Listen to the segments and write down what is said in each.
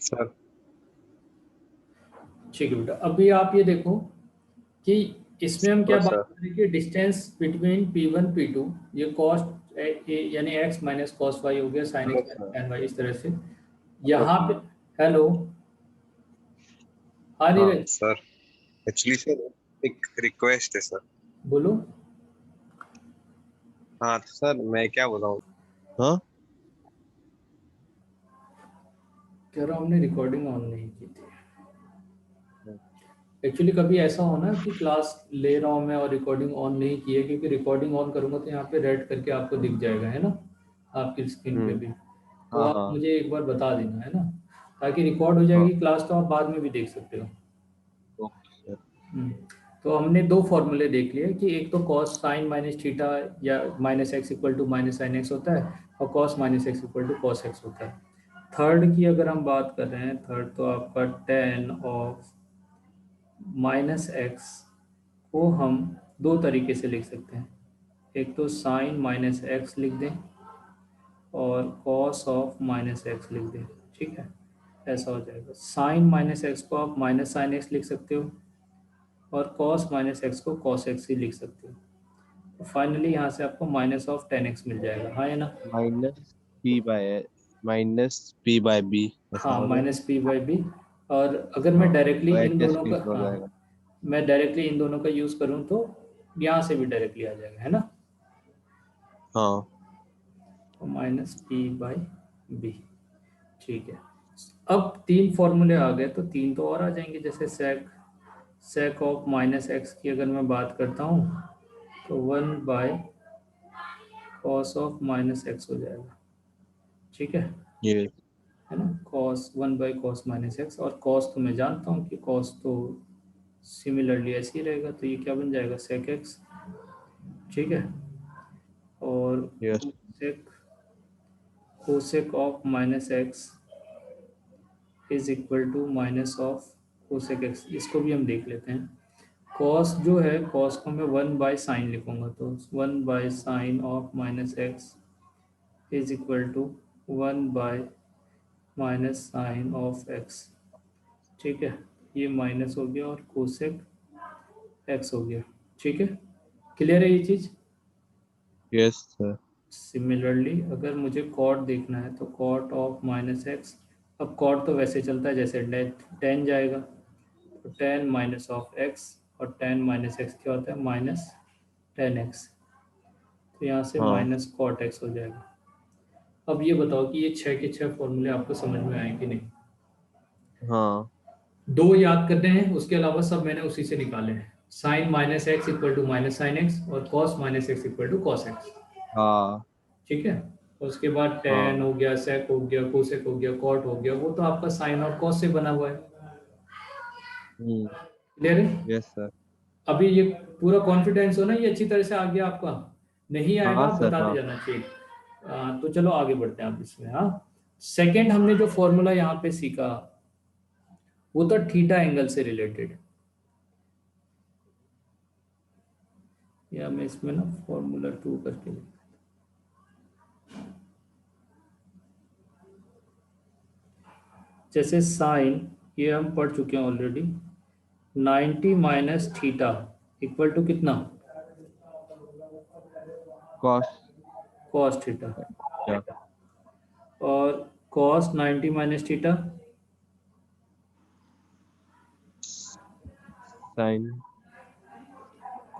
Sir. ठीक है बेटा, अभी आप ये देखो कि इसमें हम क्या और बात सर। कर रहे हैं कि डिस्टेंस बिटवीन P1 P2, ये कॉस्ट यानी x माइनस कॉस वाई हो गया, sine hello x sir. Minus y, इस तरह से हेलो। यहाँ पे। हेलो। हाँ हाँ नीरज। सर। एक्चुअली सर, एक रिक्वेस्ट है सर। बोलो। हाँ तो सर, मैं क्या बोल रहा हूँ। हाँ। कह रहा हूँ हमने रिकॉर्डिंग ऑन नहीं की थी। एक्चुअली कभी ऐसा हो ना कि क्लास ले रहा हूँ मैं और रिकॉर्डिंग ऑन नहीं की है, क्योंकि रिकॉर्डिंग ऑन करूँगा तो यहाँ पे रेड करके आपको दिख जाएगा, है ना, आपकी स्क्रीन पे भी। तो हाँ आप हाँ। मुझे एक बार बता देना, है ना, ताकि रिकॉर्ड हो हाँ। जाएगी क्लास, तो आप बाद में भी देख सकते हो। Okay sir. हम्म। तो हमने दो फॉर्मूले देख लिए कि एक तो कॉस साइन माइनस थीटा या minus x equal to minus sine x होता है, और cos minus x equal to cos x होता है। थर्ड की अगर हम बात कर रहे हैं, थर्ड तो आपका टेन ऑफ माइनस एक्स को हम दो तरीके से लिख सकते हैं। एक तो साइन माइनस एक्स लिख दें और कॉस ऑफ माइनस एक्स लिख दें। ठीक है, ऐसा हो जाएगा। साइन माइनस एक्स को आप माइनस साइन एक्स लिख सकते हो, और कॉस माइनस एक्स को कॉस एक्स ही लिख सकते हो। तो फाइनली यहाँ से आपको माइनस ऑफ टेन एक्स मिल जाएगा, हाँ या ना। माइनस पी बाय बी ऐसा हाँ, हो जाएगा। Minus p by b. और अगर मैं हाँ, डायरेक्टली तो इन एच एस दोनों का, कैंसिल हो हाँ, जाएगा। मैं डायरेक्टली इन दोनों का यूज़ करूँ तो यहाँ से भी डायरेक्टली आ जाएगा, है ना। हाँ। तो माइनस पी बाई बी। ठीक है। अब तीन फॉर्मूले आ गए, तो तीन तो और आ जाएंगे, जैसे सेक ऑफ माइनस एक्स की अगर मैं बात करता हूँ, तो one by cos of minus x हो जाएगा। ठीक है ये। है ना, cos one by cos minus x, और कॉस तो मैं जानता हूँ कि कॉस तो सिमिलरली ऐसे ही रहेगा, तो ये क्या बन जाएगा, सेक एक्स। ठीक है। और yes. Cosec cosec of minus x is equal to minus of cosec x, इसको भी हम देख लेते हैं। कॉस जो है, कॉस को मैं वन बाय साइन लिखूंगा, तो one by sine of minus x is equal to one by minus sine of x. ठीक है, ये माइनस हो गया और कोसेक एक्स हो गया। ठीक है, क्लियर है ये चीज़। Yes sir. सिमिलरली अगर मुझे कॉट देखना है, तो कॉट ऑफ माइनस एक्स, अब कॉट तो वैसे चलता है जैसे टेन जाएगा, तो टेन माइनस ऑफ एक्स, और टेन माइनस एक्स क्या होता है, माइनस टेन एक्स। तो यहाँ से हाँ माइनस कॉट एक्स हो जाएगा। अब ये बताओ कि ये छः के छः फॉर्मूले आपको समझ में आए कि नहीं। हाँ दो याद करने हैं, उसके अलावा सब मैंने उसी से निकाले हैं। Sine minus x equal to minus sine x, और cos minus x equal to cos x. हाँ ठीक है। उसके बाद टेन हाँ। हो गया, सेक हो गया, कोसेक हो गया, कॉट हो गया, वो तो आपका साइन और कॉस से बना हुआ है। क्लियर है। Yes sir. अभी ये पूरा कॉन्फिडेंस हो ना, ये अच्छी तरह से आ गया आपका। नहीं आएगा हाँ आप सर। बताते हाँ। जाना चाहिए। तो चलो आगे बढ़ते हैं आप इसमें। हाँ, सेकंड हमने जो फॉर्मूला यहाँ पे सीखा, वो तो थीटा एंगल से रिलेटेड। या मैं इसमें ना फॉर्मूला टू करके जैसे साइन, ये हम पढ़ चुके हैं already. 90 minus theta equal to कितना, कॉस। Cos theta. क्या। और cos 90 minus theta, sine.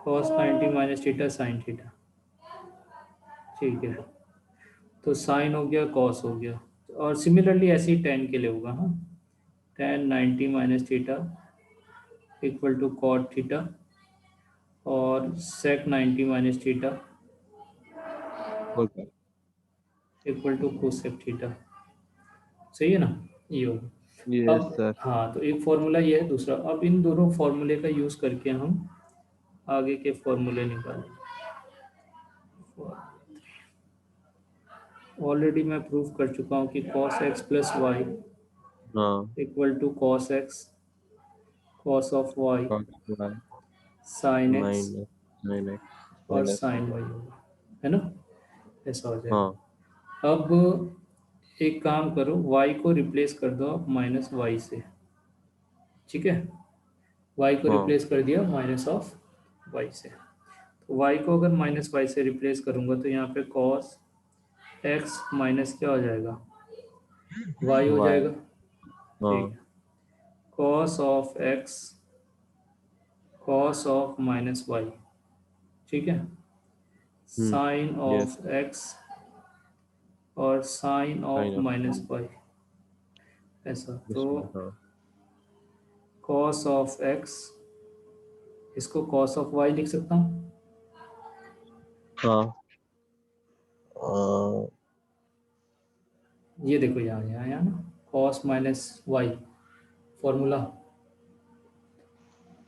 Cos 90 minus theta sine theta. ठीक है, तो साइन हो गया, कॉस हो गया, और सिमिलरली ऐसे ही टेन के लिए होगा। हाँ, tan 90 minus theta equal to cot theta, और sec 90 minus theta okay. Equal to cosec theta. सही है ना, ये होगा। यस अब सर। हाँ, तो एक फॉर्मूला ये है, दूसरा अब इन दोनों फॉर्मूले का यूज़ करके हम आगे के फॉर्मूले निकालेंगे। ऑलरेडी मैं प्रूव कर चुका हूँ कि कॉस एक्स प्लस वाई हाँ। Equal to cos x cos of y cos y sine x minus sine x और माइनस। साइन वाई होगा, है ना, ऐसा हो हाँ। जाएगा। अब एक काम करो, y को रिप्लेस कर दो आप माइनस वाई से, ठीक है। y को हाँ रिप्लेस कर दिया माइनस ऑफ y से, तो y को अगर माइनस वाई से रिप्लेस करूंगा तो यहाँ पे cos x माइनस क्या हो जाएगा, y हो वाई। जाएगा, ठीक हाँ है। cos ऑफ माइनस वाई, ठीक है। Sine yes. ऑफ x और sine of sine of minus y, ऐसा तो हाँ cos ऑफ x, इसको cos ऑफ y लिख सकता हूँ। हाँ ये देखो यहाँ यहाँ यहाँ ना, cos minus y formula,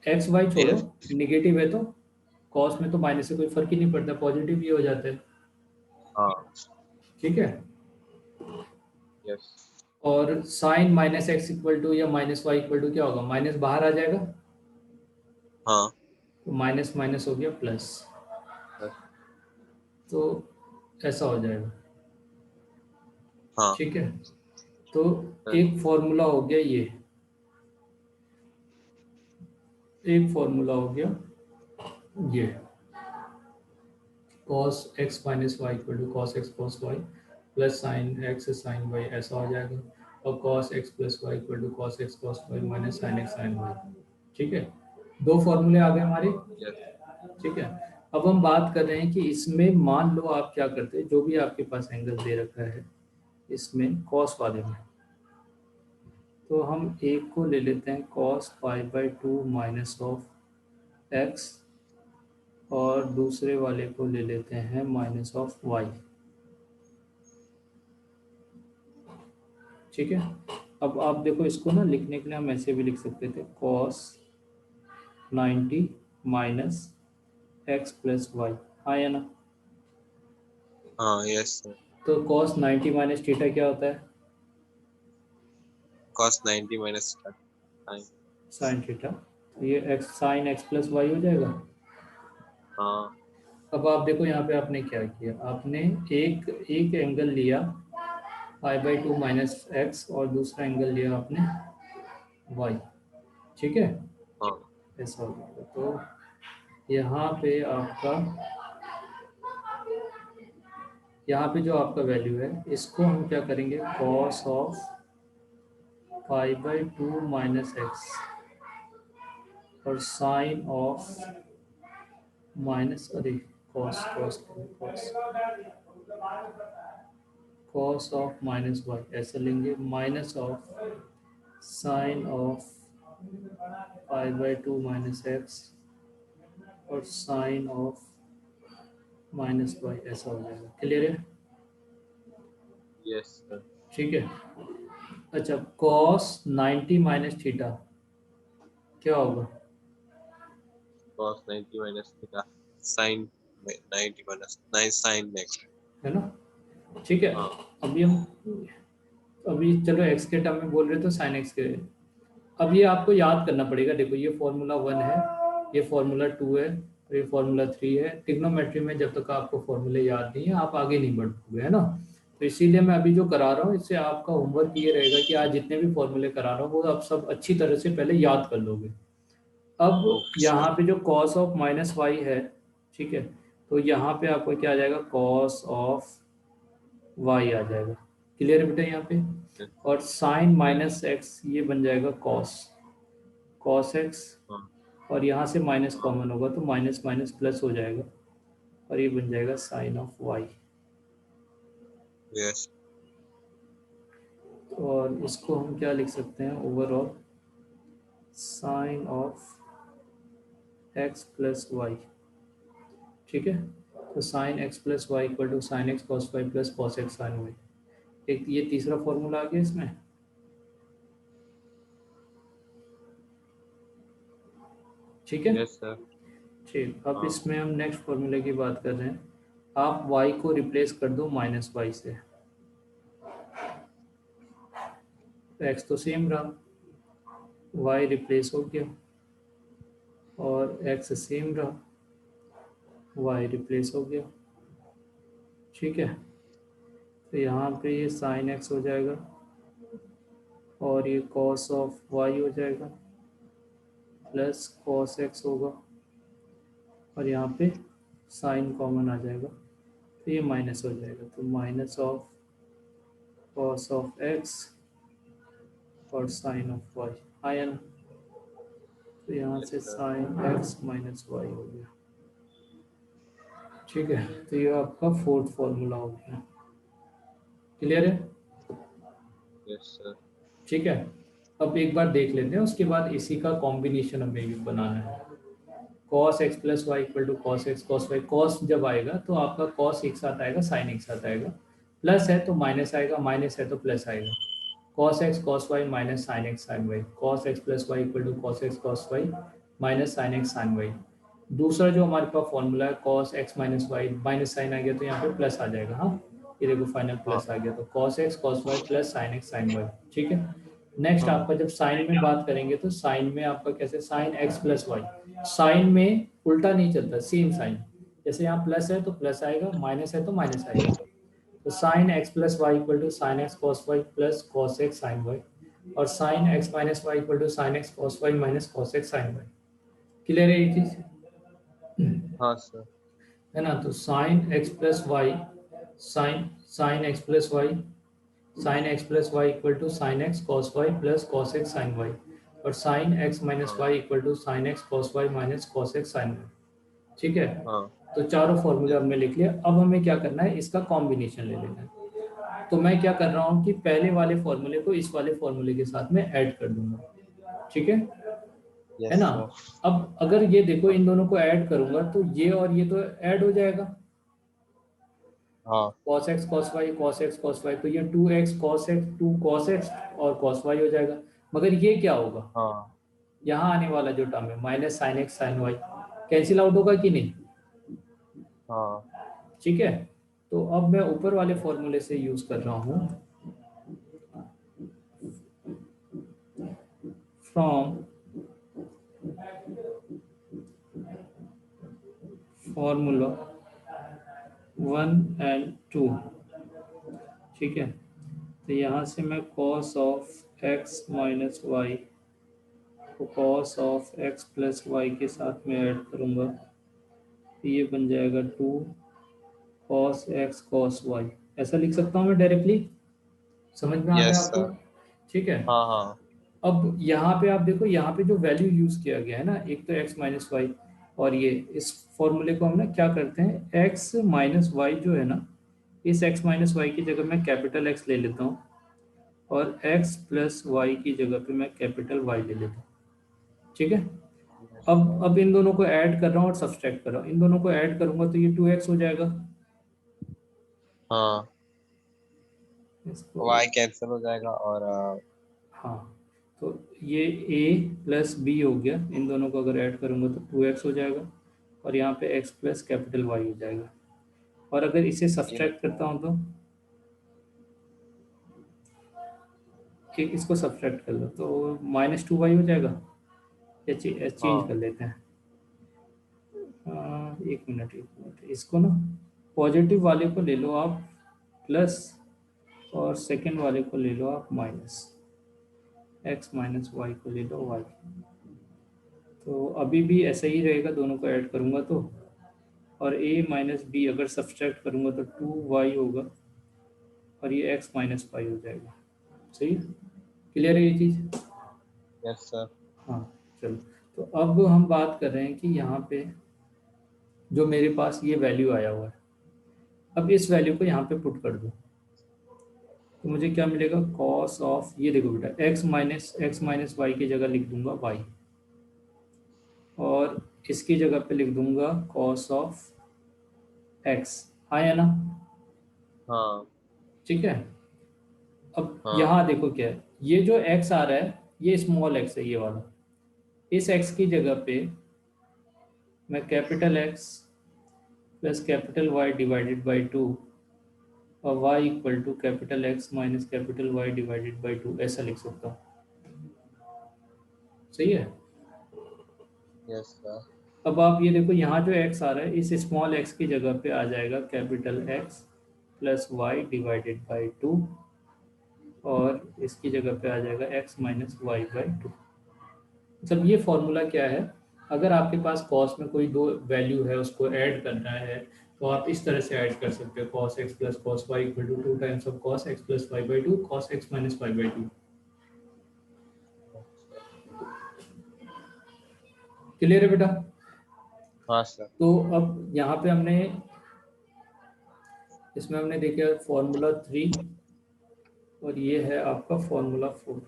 x y छोड़ो, यस निगेटिव है तो cos में तो माइनस से कोई फर्क ही नहीं पड़ता, पॉजिटिव ही हो जाता है, हाँ ठीक है। यस और sine minus x equal to या माइनस वाई इक्वल टू क्या होगा, माइनस बाहर आ जाएगा, हाँ तो माइनस माइनस हो गया प्लस, तो ऐसा हो जाएगा, हाँ ठीक है। तो एक फॉर्मूला हो गया ये, एक फॉर्मूला हो गया ये, cos x minus y equal to cos x cos y plus sine x sine y, ऐसा हो जाएगा। और cos x plus y equal to cos x cos y minus sine x sine y, ठीक है। दो फॉर्मूले आ गए हमारे, यस ठीक है। अब हम बात कर रहे हैं कि इसमें मान लो आप क्या करते हैं, जो भी आपके पास एंगल दे रखा है इसमें cos वाले में, तो हम एक को ले लेते हैं cos pi by two minus of x, और दूसरे वाले को ले लेते हैं माइनस ऑफ वाई, ठीक है। अब आप देखो, इसको ना लिखने के लिए हम ऐसे भी लिख सकते थे, cos 90 minus x plus y, हाँ या ना। हाँ यस सर। तो cos 90 माइनस थीटा क्या होता है, cos 90 minus sine. Sine theta, तो ये x sine x plus y हो जाएगा। हाँ अब आप देखो यहाँ पे आपने क्या किया, आपने एक एक एंगल लिया पाई बाई टू माइनस एक्स और दूसरा एंगल लिया आपने वाई, ठीक है, हाँ ऐसा हो जाएगा। तो यहाँ पे आपका, यहाँ पे जो आपका वैल्यू है इसको हम क्या करेंगे, cos of pi by two minus x और साइन ऑफ माइनस, अरे cos cos cos cos of minus y, ऐसा लेंगे, minus of sine of pi by two minus x और साइन ऑफ माइनस वाई, ऐसा हो जाएगा। क्लियर है, yes sir. ठीक है। अच्छा, cos 90 माइनस थीटा क्या होगा, cos 90 minus theta. Sine 90 minus 9 sine next. है ना, ठीक है। हाँ अभी हम, अभी चलो एक्स के टर्म में बोल रहे तो साइन एक्स के, अब ये आपको याद करना पड़ेगा। देखो ये फॉर्मूला 1 है, ये फॉर्मूला 2 है, और ये फॉर्मूला 3 है। ट्रिग्नोमेट्री में जब तक आपको फॉर्मूले याद नहीं है आप आगे नहीं बढ़ पाओगे, है ना। तो इसीलिए मैं अभी जो करा रहा हूँ, इससे आपका होमवर्क ये रहेगा कि आज जितने भी फॉर्मूले करा रहा हूँ वो आप सब अच्छी तरह से पहले याद कर लोगे। अब ओके यहाँ सर। पे जो cos ऑफ माइनस वाई है, ठीक है, तो यहाँ पे आपको क्या आ जाएगा, cos ऑफ वाई आ जाएगा। क्लियर है बेटा यहाँ पे। और साइन माइनस एक्स ये बन जाएगा cos एक्स, हाँ और यहाँ से माइनस हाँ कॉमन होगा तो माइनस माइनस प्लस हो जाएगा, और ये बन जाएगा साइन ऑफ वाई। यस और इसको हम क्या लिख सकते हैं, overall sine of x plus y, ठीक है। तो sine x plus y equal to sine x cos y plus cos x sine y. एक ये तीसरा फॉर्मूला आ गया इसमें, ठीक है। Yes sir. ठीक, अब हाँ इसमें हम नेक्स्ट फॉर्मूले की बात कर रहे हैं। आप y को रिप्लेस कर दो माइनस वाई से, तो x तो सेम रहा, y रिप्लेस हो गया, और x सेम रहा, y रिप्लेस हो गया, ठीक है। तो यहाँ पे ये साइन एक्स हो जाएगा और ये कॉस ऑफ वाई हो जाएगा प्लस कॉस एक्स होगा और यहाँ पे साइन कॉमन आ जाएगा तो ये माइनस हो जाएगा, तो minus of cos of x और साइन ऑफ वाई आया ना। तो यहाँ Yes, से sir. Sine x minus y हो गया। ठीक है, तो ये आपका फोर्थ फॉर्मूला हो गया। क्लियर है? Yes, sir. ठीक है, अब एक बार देख लेते हैं, उसके बाद इसी का कॉम्बिनेशन हमें भी बनाना है। cos x plus y equal to cos x cos y. Cos जब आएगा तो आपका कॉस एक साथ आएगा, साइन एक साथ आएगा, प्लस है तो माइनस आएगा, माइनस है तो प्लस आएगा। cos x cos y minus sine x sine y, cos x plus y equal to cos x cos y minus sine x sine y. दूसरा जो हमारे पास फॉर्मूला है cos x minus y, minus sine आ गया तो यहाँ पे प्लस आ जाएगा। हाँ, ये देखो फाइनल प्लस आ गया, तो cos x cos y plus sine x sine y. ठीक है, नेक्स्ट आपका जब साइन में बात करेंगे तो साइन में आपका कैसे, sine x plus y. Sine में उल्टा नहीं चलता, सेम साइन, जैसे यहाँ प्लस है तो प्लस आएगा, माइनस है तो माइनस आएगा। तो sine x plus y equal to sine x cos y plus cos x sine y, और sine x minus y equal to sine x cos y minus cos x sine y. Clear है ये चीज? हाँ sir. है ना। तो sine x plus y, sine sine x plus y, sine x plus y equal to sine x cos y plus cos x sine y, और sine x minus y equal to sine x cos y minus cos x sine y. ठीक है, हाँ तो चारों फॉर्मूले हमने लिख लिया। अब हमें क्या करना है, इसका कॉम्बिनेशन ले लेना है। तो मैं क्या कर रहा हूँ कि पहले वाले फॉर्मूले को इस वाले फॉर्मूले के साथ में ऐड कर दूंगा। ठीक है यस ना। सर। अब अगर ये देखो, इन दोनों को ऐड करूंगा तो ये और ये तो ऐड हो जाएगा, हाँ cos x cos y cos x cos y, तो ये 2x cos x 2 cos x और cos y हो जाएगा। मगर ये क्या होगा, हाँ यहाँ आने वाला जो टर्म है minus sine x sine y cancel out होगा कि नहीं? हाँ ठीक है, तो अब मैं ऊपर वाले फॉर्मूले से यूज कर रहा हूँ, फ्रॉम फॉर्मूला 1 एंड 2। ठीक है, तो यहाँ से मैं cos of x minus y को cos of x plus y के साथ में ऐड करूँगा, तो ये बन जाएगा 2 cos x cos y। ऐसा लिख सकता हूँ मैं डायरेक्टली, समझ में आ यस गया आपको? सर। ठीक है, हाँ हाँ अब यहाँ पे आप देखो, यहाँ पे जो वैल्यू यूज किया गया है ना, एक तो x माइनस वाई, और ये इस फॉर्मूले को हम ना क्या करते हैं, x माइनस वाई जो है ना, इस x माइनस वाई की जगह मैं कैपिटल X ले लेता हूँ, और x प्लस वाई की जगह पे मैं कैपिटल Y ले लेता हूँ। ठीक है, यस अब इन दोनों को ऐड कर रहा हूँ और सब्सट्रैक्ट कर रहा हूँ। इन दोनों को ऐड करूंगा तो ये 2x हो जाएगा, हाँ। इसको वाई कैंसिल हो जाएगा और हाँ, तो ये a प्लस बी हो गया, इन दोनों को अगर ऐड करूंगा तो 2x हो जाएगा, और यहाँ पे x प्लस कैपिटल Y हो जाएगा। और अगर इसे ये सब्सट्रैक्ट करता हूँ तो कि इसको सब्सट्रैक्ट कर लो तो -2y हो जाएगा, या चेंज कर हाँ लेते हैं। एक मिनट इसको ना, पॉजिटिव वाले को ले लो आप प्लस, और सेकंड वाले को ले लो आप माइनस, x माइनस वाई को ले लो y। तो अभी भी ऐसा ही रहेगा, दोनों को ऐड करूंगा तो, और a माइनस बी अगर सब्सट्रैक्ट करूंगा तो 2y होगा, और ये x माइनस वाई हो जाएगा। सही, क्लियर है ये चीज़? Yes sir. हाँ, चलो, तो अब हम बात कर रहे हैं कि यहाँ पे जो मेरे पास ये वैल्यू आया हुआ है, अब इस वैल्यू को यहाँ पे पुट कर दो, तो मुझे क्या मिलेगा, कॉस ऑफ, ये देखो बेटा, एक्स माइनस वाई की जगह लिख दूंगा वाई, और इसकी जगह पे लिख दूंगा कॉस ऑफ एक्स। आया ना? हाँ ठीक है, अब हाँ यहाँ देखो क्या है, ये जो x आ रहा है ये स्मॉल x है, ये वाला, इस x की जगह पे मैं capital X plus capital Y divided by 2, और y equal to capital X minus capital Y divided by 2 ऐसा लिख सकता हूँ। सही है, यस सर। अब आप ये देखो, यहाँ जो x आ रहा है इस स्मॉल x की जगह पे आ जाएगा capital X plus y divided by 2 और इसकी जगह पे आ जाएगा x माइनस वाई बाई 2। मतलब ये फॉर्मूला क्या है, अगर आपके पास कॉस में कोई दो वैल्यू है उसको ऐड करना है तो आप इस तरह से ऐड कर सकते हो, cos x plus cos y equal to 2 times of cos x plus y by 2 cos x minus y by 2। Clear है बेटा? हाँ सर। तो अब यहाँ पे हमने इसमें हमने देखा फॉर्मूला 3 और ये है आपका फॉर्मूला 4।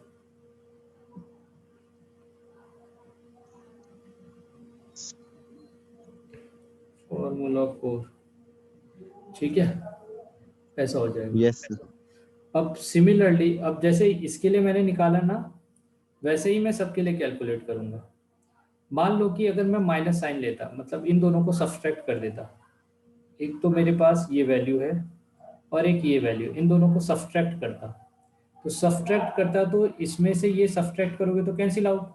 फॉर्मूला 4 ठीक है, ऐसा हो जाएगा। Yes sir. अब सिमिलरली अब जैसे इसके लिए मैंने निकाला ना, वैसे ही मैं सबके लिए कैलकुलेट करूंगा। मान लो कि अगर मैं माइनस साइन लेता, मतलब इन दोनों को सब्सट्रैक्ट कर देता, एक तो मेरे पास ये वैल्यू है और एक ये वैल्यू, इन दोनों को सब्सट्रैक्ट करता, तो सब्सट्रैक्ट करता तो इसमें से ये सब्सट्रैक्ट करोगे तो कैंसिल आउट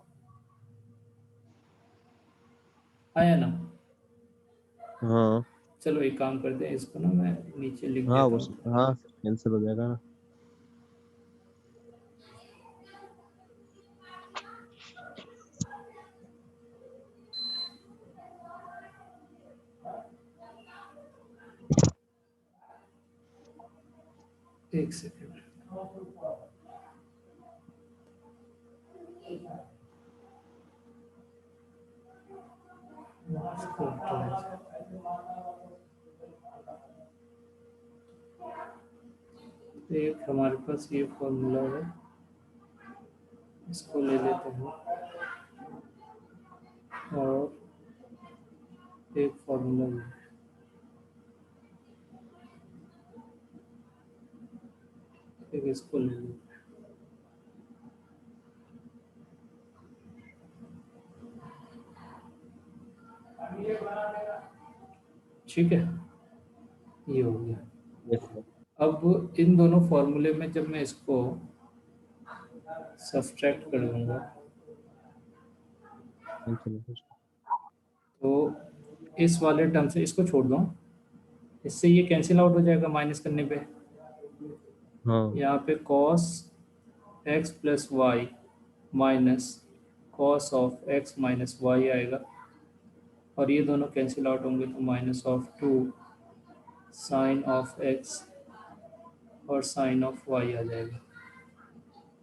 आया ना। हाँ चलो एक काम करते हैं, इसको ना मैं नीचे लिख हाँ देता वो हूँ। हाँ कैंसिल हो जाएगा ना। एक सेकेंड, एक हमारे पास ये फॉर्मूला है, इसको ले लेते हैं और एक फॉर्मूला है, एक इसको ले लेते हैं। ठीक है, ये हो गया। Yes sir. अब इन दोनों फॉर्मूले में जब मैं इसको सब्सट्रैक्ट कर दूंगा कैंसिल हो जाएगा। तो इस वाले टर्म से इसको छोड़ दो, इससे ये कैंसिल आउट हो जाएगा माइनस करने पे। हाँ यहाँ पे cos x plus y minus cos of x minus y आएगा और ये दोनों कैंसिल आउट होंगे तो minus of 2 sine of x और साइन ऑफ y आ जाएगा।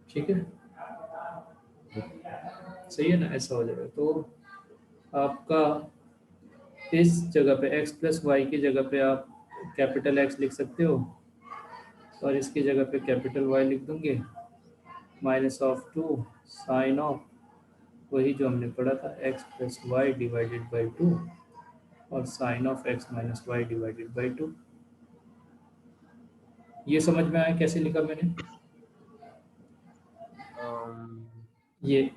ठीक है, सही है ना, ऐसा हो जाएगा। तो आपका इस जगह पे x प्लस वाई की जगह पे आप कैपिटल X लिख सकते हो और इसकी जगह पे कैपिटल Y लिख दूंगे, माइनस ऑफ 2 साइन ऑफ वही जो हमने पढ़ा था x plus y divided by 2 और sine of x minus y divided by 2। ये समझ में आया कैसे लिखा मैंने? ये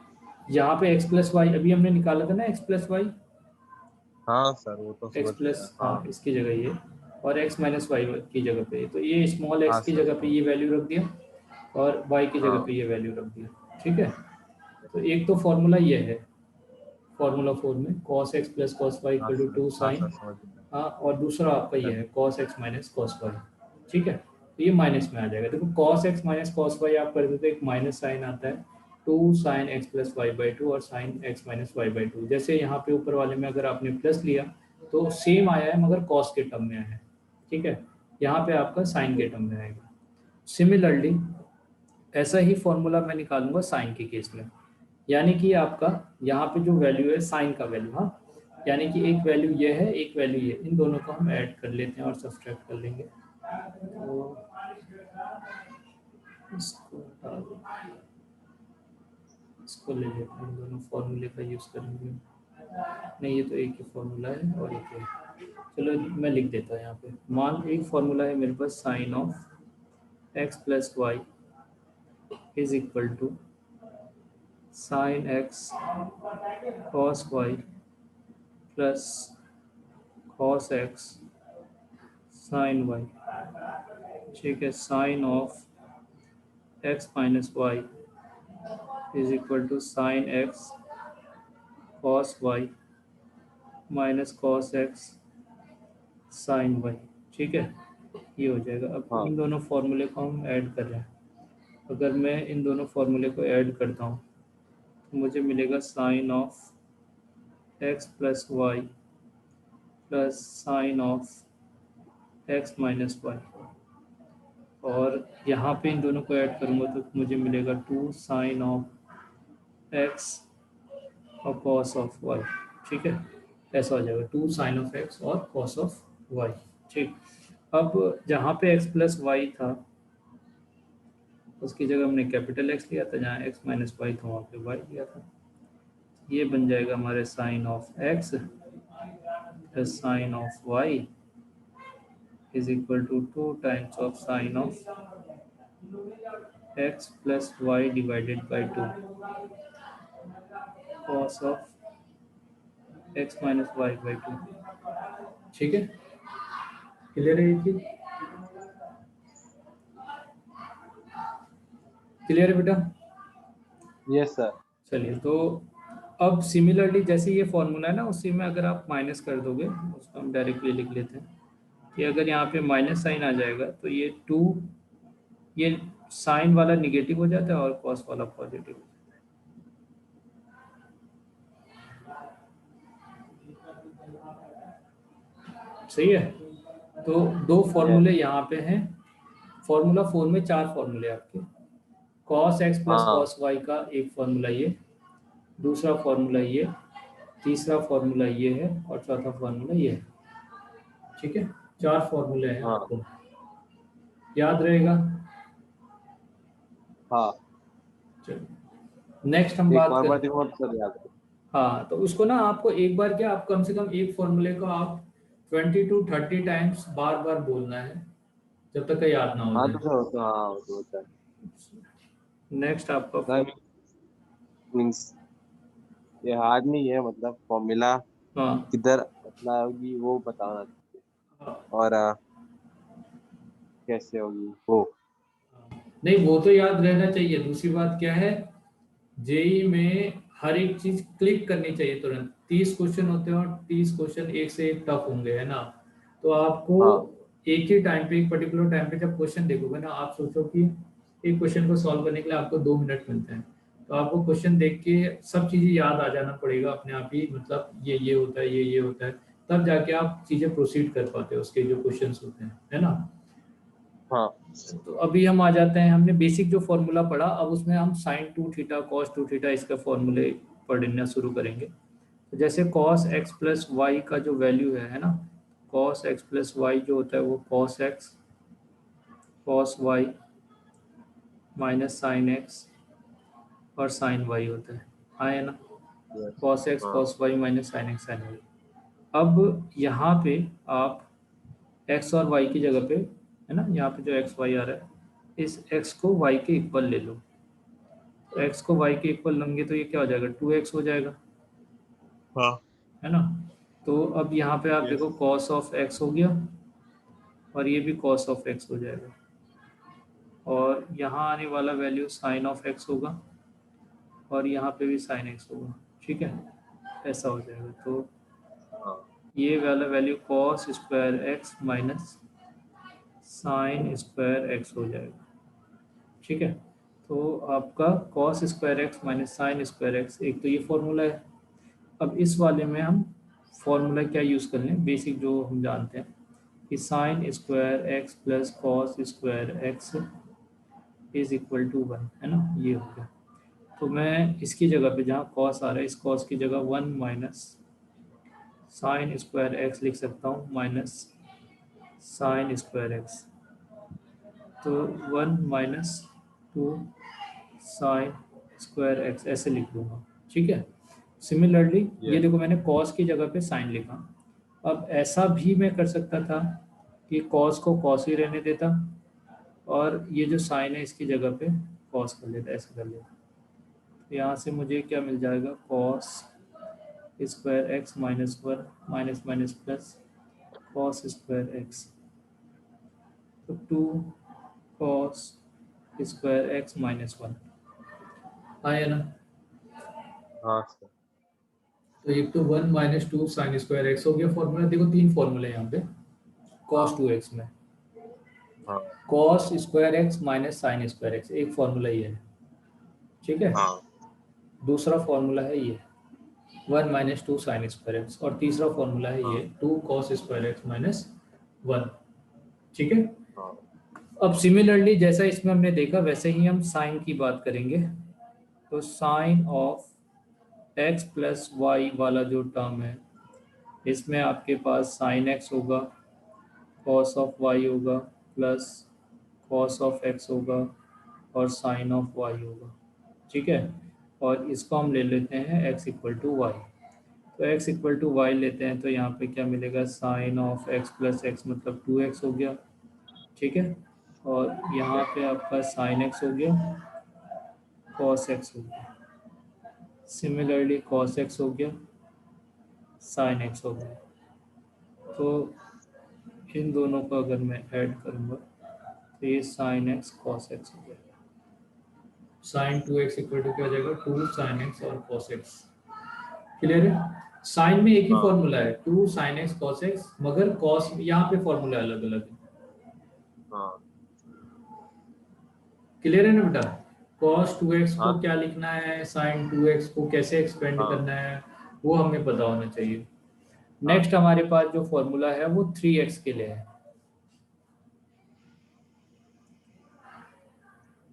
यहाँ पे x प्लस वाई अभी हमने निकाला था ना, x प्लस वाई, हाँ सर वो तो x समझ प्लस गया। हाँ इसकी जगह ये और x माइनस वाई की जगह पे, तो ये स्मॉल हाँ x की सर, जगह पे ये वैल्यू रख दिया और y की जगह हाँ पे ये वैल्यू रख दिया। ठीक है, तो एक तो फॉर्मूला ये है फॉर्मूला 4 में cos x plus cos y हाँ इक्वल टू सर, 2 हाँ साइन, सर समझ गया। हाँ, और दूसरा आपका ये है cos x minus cos y. ठीक है, तो ये माइनस में आ जाएगा। देखो cos x minus cos y आप कर देते तो एक माइनस साइन आता है, 2 sine x plus y by 2 और sine x minus y by 2। जैसे यहाँ पे ऊपर वाले में अगर आपने प्लस लिया तो सेम आया है मगर कॉस के टर्म में आया है। ठीक है, यहाँ पे आपका साइन के टर्म में आएगा। सिमिलरली ऐसा ही फॉर्मूला मैं निकालूंगा साइन के केस में, यानी कि आपका यहाँ पे जो वैल्यू है साइन का वैल्यू, हाँ, यानी कि एक वैल्यू ये है एक वैल्यू ये, इन दोनों को हम ऐड कर लेते हैं और सब्सट्रैक्ट कर लेंगे। तो इसको हटा दो, इसको ले लेते हैं, इन दोनों फॉर्मूले का यूज़ करेंगे। नहीं, ये तो एक ही फॉर्मूला है और एक है, चलो मैं लिख देता हूँ यहाँ पे। मान एक फॉर्मूला है मेरे पास sine of x plus y is equal to sine x cos y plus cos x sine y. ठीक है, sine of x minus y is equal to sine x cos y minus cos x sine y. ठीक है, ये हो जाएगा। अब हाँ। इन दोनों फॉर्मूले को हम ऐड कर रहे हैं। अगर मैं इन दोनों फॉर्मूले को ऐड करता हूँ तो मुझे मिलेगा sine of x plus y plus sine of x minus y, और यहाँ पे इन दोनों को ऐड करूँगा तो मुझे मिलेगा 2 साइन ऑफ एक्स और कॉस ऑफ वाई। ठीक है, ऐसा हो जाएगा 2 साइन ऑफ एक्स और कॉस ऑफ वाई। ठीक, अब जहाँ पे एक्स प्लस वाई था उसकी जगह हमने कैपिटल एक्स लिया था, जहाँ एक्स माइनस वाई था वहाँ पे वाई लिया था। ये बन जाएगा हमारे sine of x plus sine of y is equal to 2 times of sine of x plus y divided by 2 cos of x minus y by 2। ठीक है, क्लियर है ये चीज? क्लियर है बेटा? Yes sir. चलिए, तो अब सिमिलरली जैसे ये फॉर्मूला है ना, उसी में अगर आप माइनस कर दोगे, उसको हम डायरेक्टली लिख लेते हैं कि अगर यहाँ पे माइनस साइन आ जाएगा तो ये 2, ये साइन वाला निगेटिव हो जाता है और कॉस वाला पॉजिटिव हो जाता है। सही है, तो दो फॉर्मूले यहाँ पे हैं। फॉर्मूला 4 में 4 फॉर्मूले आपके। कॉस एक्स प्लस हाँ। कॉस वाई का एक फॉर्मूला ये, दूसरा फॉर्मूला ये, तीसरा फॉर्मूला ये है और चौथा फॉर्मूला ये है। ठीक है, 4 फॉर्मूले हैं हाँ। आपको याद रहेगा। हाँ, चलिए नेक्स्ट हम एक बात बार करें। बात सर याद है। हाँ, तो उसको ना आपको एक बार क्या, आप कम से कम एक फॉर्मूले को आप 20 to 30 टाइम्स बार बार बोलना है जब तक याद ना हो हाँ जाए। तो सर होता, हाँ वो तो होता है नेक्स्ट आपका सर। मीन्स ये हार्ड नहीं है, मतलब फॉर्मूला हाँ किधर अप्लाई होगी वो बताना चाहिए, और कैसे होगी वो। नहीं, वो तो याद रहना चाहिए। दूसरी बात क्या है, जेई में हर एक चीज क्लिक करनी चाहिए तुरंत। 30 क्वेश्चन होते हैं और 30 क्वेश्चन एक से एक टफ होंगे, है ना। तो आपको हाँ। एक ही टाइम पे, एक पर्टिकुलर टाइम पे जब क्वेश्चन देखोगे ना, आप सोचो कि एक क्वेश्चन को सॉल्व करने के लिए आपको 2 मिनट मिलते हैं, तो आपको क्वेश्चन देख के सब चीजें याद आ जाना पड़ेगा अपने आप ही। मतलब ये होता है, ये होता है, तब जाके आप चीजें प्रोसीड कर पाते हो उसके जो क्वेश्चन होते हैं, है ना। हाँ। तो अभी हम आ जाते हैं, हमने बेसिक जो फॉर्मूला पढ़ा, अब उसमें हम साइन 2 थीटा कॉस 2 थीटा इसका फॉर्मूले पढ़ना शुरू करेंगे। तो जैसे कॉस एक्स प्लस वाई का जो वैल्यू है ना, कॉस एक्स प्लस वाई जो होता है वो cos x cos y minus sine x और साइन वाई होता है, आया ना। yes, कॉस एक्स हाँ। Cos y minus sine x sine y. अब यहाँ पे आप एक्स और वाई की जगह पे, है ना, यहाँ पे जो एक्स वाई आ रहा है, इस एक्स को वाई के इक्वल ले लो। तो एक्स को वाई के इक्वल लेंगे तो ये क्या हो जाएगा, 2x हो जाएगा, हाँ। है ना। तो अब यहाँ पे आप Yes. देखो कॉस ऑफ एक्स हो गया और ये भी कॉस ऑफ एक्स हो जाएगा, और यहाँ आने वाला वैल्यू साइन ऑफ एक्स होगा और यहाँ पे भी साइन एक्स होगा। ठीक है, ऐसा हो जाएगा। तो हाँ। ये वाला value cos square x minus sign square x हो जाएगा। ठीक है, तो आपका cos square x minus sign square x, एक तो ये फॉर्मूला है। अब इस वाले में हम फॉर्मूला क्या यूज़ कर लें, बेसिक जो हम जानते हैं कि sine square x plus cos square x is equal to 1, है ना, ये हो गया। तो मैं इसकी जगह पे, जहाँ कॉस आ रहा है, इस कॉस की जगह 1 माइनस साइन स्क्वायर एक्स लिख सकता हूँ माइनस साइन स्क्वायर एक्स। तो 1 माइनस 2 साइन स्क्वायर एक्स ऐसे लिख लूँगा। ठीक है, सिमिलरली ये देखो मैंने कॉस की जगह पे साइन लिखा। अब ऐसा भी मैं कर सकता था कि कॉस को कॉस ही रहने देता और ये जो साइन है इसकी जगह पे कॉस कर लेता, ऐसे कर लेता। तो यहाँ से मुझे क्या मिल जाएगा, cos square x minus 1 minus minus plus cos square x, तो 2 कॉस स्क्वायर एक्स माइनस 1 आया ना। हाँ सर। तो एक तो 1 माइनस 2 साइन स्क्वायर एक्स हो गया फॉर्मूला। देखो 3 फॉर्मूले यहाँ पे कॉस 2x में। Cos square x minus sign square x, एक फॉर्मूला ये है, ठीक है। हाँ दूसरा फॉर्मूला है ये 1 minus two sign square x, और तीसरा फॉर्मूला है ये 2 कॉस स्क्वायर एक्स माइनस 1, ठीक है। हाँ अब सिमिलरली जैसा इसमें हमने देखा वैसे ही हम साइन की बात करेंगे। तो sine of x plus y वाला जो टर्म है, इसमें आपके पास साइन एक्स होगा, कॉस ऑफ वाई होगा, प्लस कॉस ऑफ एक्स होगा, और साइन ऑफ वाई होगा, ठीक है। और इसको हम ले लेते हैं x इक्वल टू वाई। तो x इक्वल टू वाई लेते हैं तो यहाँ पे क्या मिलेगा, sine of x plus x मतलब 2x हो गया, ठीक है। और यहाँ पे आपका साइन एक्स हो गया, कॉस एक्स हो गया, सिमिलरली कॉस एक्स हो गया, साइन एक्स हो गया। तो इन दोनों को अगर मैं ऐड करूँगा तो ये साइन एक्स कॉस एक्स हो गया। साइन 2x इक्वल टू क्या हो जाएगा, 2 साइन एक्स और कॉस एक्स। क्लियर है। साइन में एक ही हाँ फॉर्मूला है 2 साइन एक्स कॉस एक्स, मगर कॉस यहाँ पे फॉर्मूला अलग अलग है। हाँ क्लियर है ना बेटा। कॉस 2x को हाँ क्या लिखना है, साइन 2x को कैसे एक्सपेंड हाँ करना है, वो हमें पता होना चाहिए। हाँ नेक्स्ट हमारे पास जो फॉर्मूला है वो 3x के लिए है।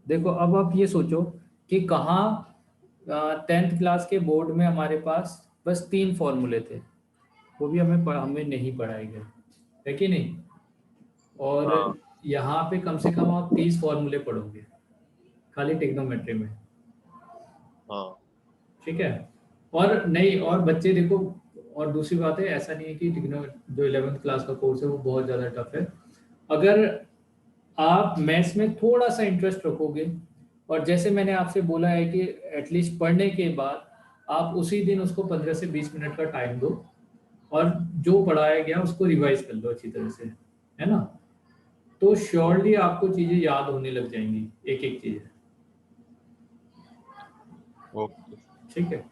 देखो अब आप ये सोचो कि कहाँ 10th क्लास के बोर्ड में हमारे पास बस 3 फॉर्मूले थे, वो भी हमें नहीं पढ़ाए गए, है कि नहीं। और हाँ यहाँ पे कम से कम आप 30 फॉर्मूले पढ़ोगे खाली टिग्नोमेट्री में, हाँ ठीक है। और नहीं, और बच्चे देखो, और दूसरी बात है, ऐसा नहीं है कि टिग्नो जो 11th क्लास का कोर्स है वो बहुत ज़्यादा टफ है। अगर आप मैथ्स में थोड़ा सा इंटरेस्ट रखोगे, और जैसे मैंने आपसे बोला है कि एटलीस्ट पढ़ने के बाद आप उसी दिन उसको 15 से 20 मिनट का टाइम दो, और जो पढ़ाया गया उसको रिवाइज कर लो अच्छी तरह से, है ना। तो श्योरली आपको चीज़ें याद होने लग जाएंगी, एक एक चीज़, ओके ठीक है।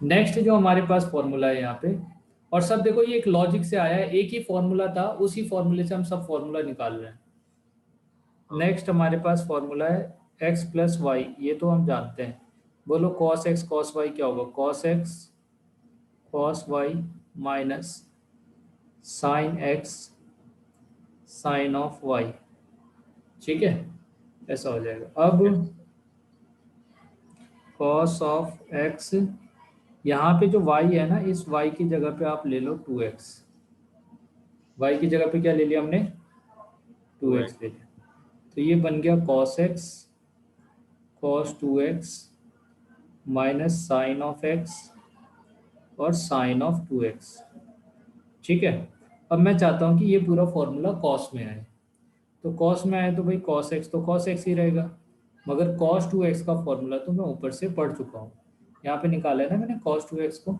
नेक्स्ट जो हमारे पास फॉर्मूला है यहाँ पे, और सब देखो ये एक लॉजिक से आया है, एक ही फॉर्मूला था, उसी फॉर्मूले से हम सब फॉर्मूला निकाल रहे हैं। हाँ नेक्स्ट हमारे पास फॉर्मूला है x प्लस वाई, ये तो हम जानते हैं। बोलो cos x cos y क्या होगा, cos x cos y minus sine x sine of y, ठीक है, ऐसा हो जाएगा। अब यस cos ऑफ x, यहाँ पे जो y है ना, इस y की जगह पे आप ले लो 2x, y की जगह पे क्या ले लिया हमने, 2x ले लिया। तो ये बन गया cos x cos 2x minus sine of x और साइन ऑफ 2x, ठीक है। अब मैं चाहता हूँ कि ये पूरा फॉर्मूला cos में आए, तो cos में आए तो भाई cos x तो cos x ही रहेगा, मगर cos 2x का फॉर्मूला तो मैं ऊपर से पढ़ चुका हूँ, यहाँ पे निकाला है ना मैंने cos 2x को।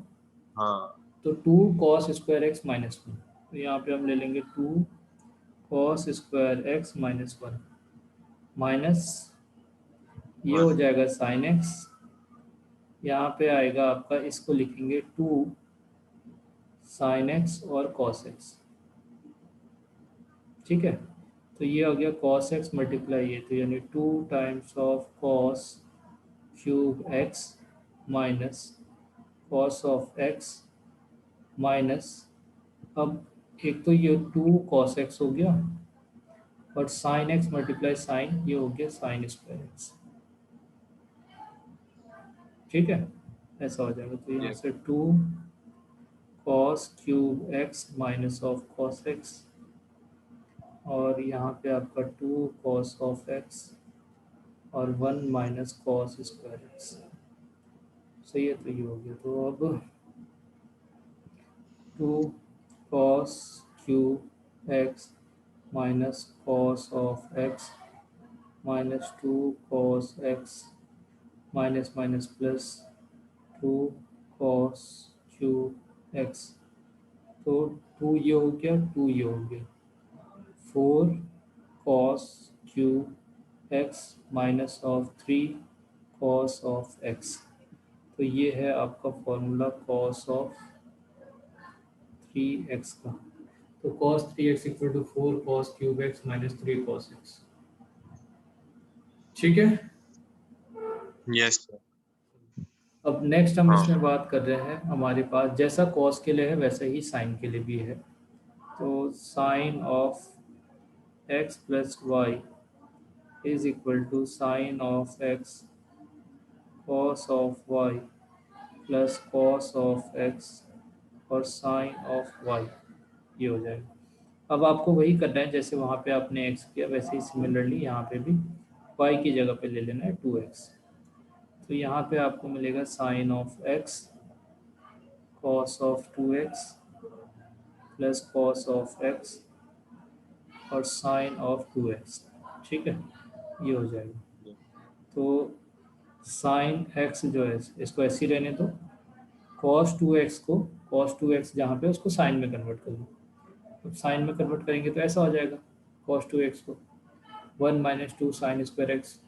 हाँ तो 2 cos स्क्वायर एक्स माइनस 1, तो यहाँ पे हम ले लेंगे 2 cos square x minus 1 minus, ये हो 1 जाएगा साइन एक्स, यहाँ पे आएगा आपका, इसको लिखेंगे 2 साइन एक्स और कॉस एक्स, ठीक है। तो ये हो गया कॉस एक्स मल्टीप्लाई ये, तो यानी 2 times of cos cube x minus cos of x minus, अब एक तो ये 2 कॉस एक्स हो गया, और साइन एक्स मल्टीप्लाई साइन, ये हो गया साइन स्क्वायर एक्स, ठीक है, ऐसा हो जाएगा। तो यहाँ यस से 2 cos cube x minus of cos x, और यहाँ पे आपका 2 कॉस ऑफ एक्स और 1 माइनस कॉस स्क्वायर एक्स, सही है। तो ये हो गया, तो अब 2 cos cube x minus cos of x minus 2 cos x minus minus plus 2 cos cube x, तो 2 ये हो गया, 2 ये हो गया, 4 cos cube x minus of 3 cos of x, तो ये है आपका फॉर्मूला cos ऑफ 3x का। तो cos 3x equal to 4 cos cube x minus 3 cos x, ठीक है। Yes sir. अब नेक्स्ट हम हाँ। इसमें बात कर रहे हैं, हमारे पास जैसा कॉस के लिए है वैसा ही साइन के लिए भी है। तो sine of x plus y is equal to sine of x cos of y plus cos of x और साइन ऑफ वाई, ये हो जाएगा। अब आपको वही करना है जैसे वहाँ पे आपने x किया, वैसे ही सिमिलरली यहाँ पे भी y की जगह पे ले लेना है 2x। तो यहाँ पे आपको मिलेगा sine of x cos of 2x plus cos of x और साइन ऑफ 2x। ठीक है, ये हो जाएगा। तो साइन x जो है इसको ऐसे ही रहने दो, cos 2x को cos 2x जहाँ पे उसको साइन में कन्वर्ट कर दो। तो साइन में कन्वर्ट करेंगे तो ऐसा हो जाएगा cos 2x को 1 माइनस 2 साइन स्क्वायर एक्स।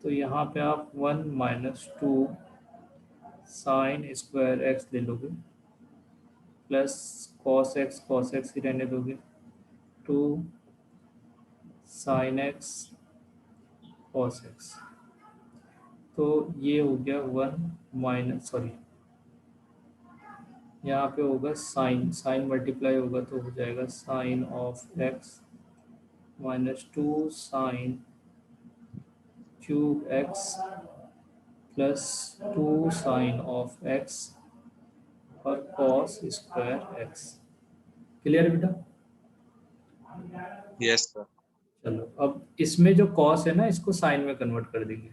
तो यहाँ पे आप 1 माइनस 2 साइन स्क्वायर एक्स ले लोगे प्लस कॉस एक्स ही रहने दोगे 2 साइन एक्स कॉस एक्स। तो ये हो गया 1 माइनस, सॉरी यहाँ पे होगा साइन मल्टीप्लाई होगा तो हो जाएगा sine of x minus 2 sine cube x plus 2 sine of x और कॉस स्क्वायर एक्स। क्लियर है बेटा? Yes sir. चलो अब इसमें जो कॉस है ना इसको साइन में कन्वर्ट कर देंगे।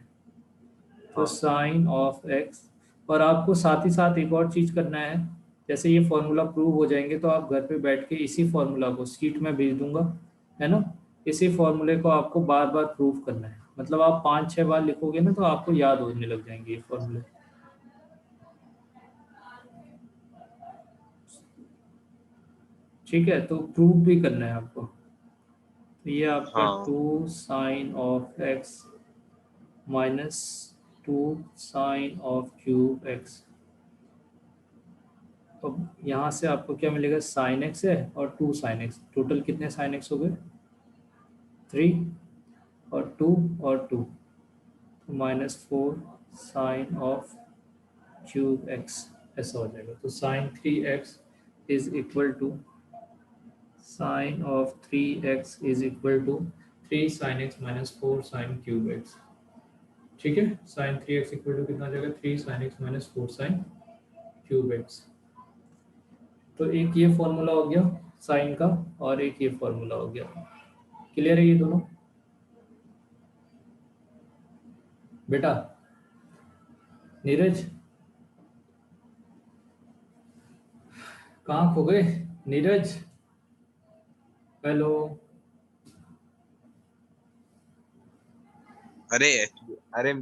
तो हाँ। साइन ऑफ एक्स, और आपको साथ ही साथ एक और चीज़ करना है, जैसे ये फॉर्मूला प्रूव हो जाएंगे तो आप घर पे बैठ के इसी फॉर्मूला को शीट में भेज दूंगा, है ना, इसी फॉर्मूले को आपको बार बार प्रूव करना है। मतलब आप 5-6 बार लिखोगे ना तो आपको याद होने लग जाएंगे ये फॉर्मूले। ठीक है, तो प्रूव भी करना है आपको। तो ये आपका हाँ। 2 sine of x minus 2 sine of cube x. अब यहाँ से आपको क्या मिलेगा, साइन एक्स है और 2 साइन एक्स, टोटल कितने साइन एक्स हो गए 3 और 2 और 2, तो minus 4 sine of cube x, ऐसा हो जाएगा। तो sine 3x is equal to sine of 3x is equal to 3 sine x minus 4 sine cube x. ठीक है, साइन 3x इक्वल टू कितना आ जाएगा 3 sine x minus 4 sine cube x. तो एक ये फॉर्मूला हो गया साइन का और एक ये फॉर्मूला हो गया। क्लियर है ये दोनों बेटा? नीरज कहाँ खो गए नीरज? हेलो। अरे अरे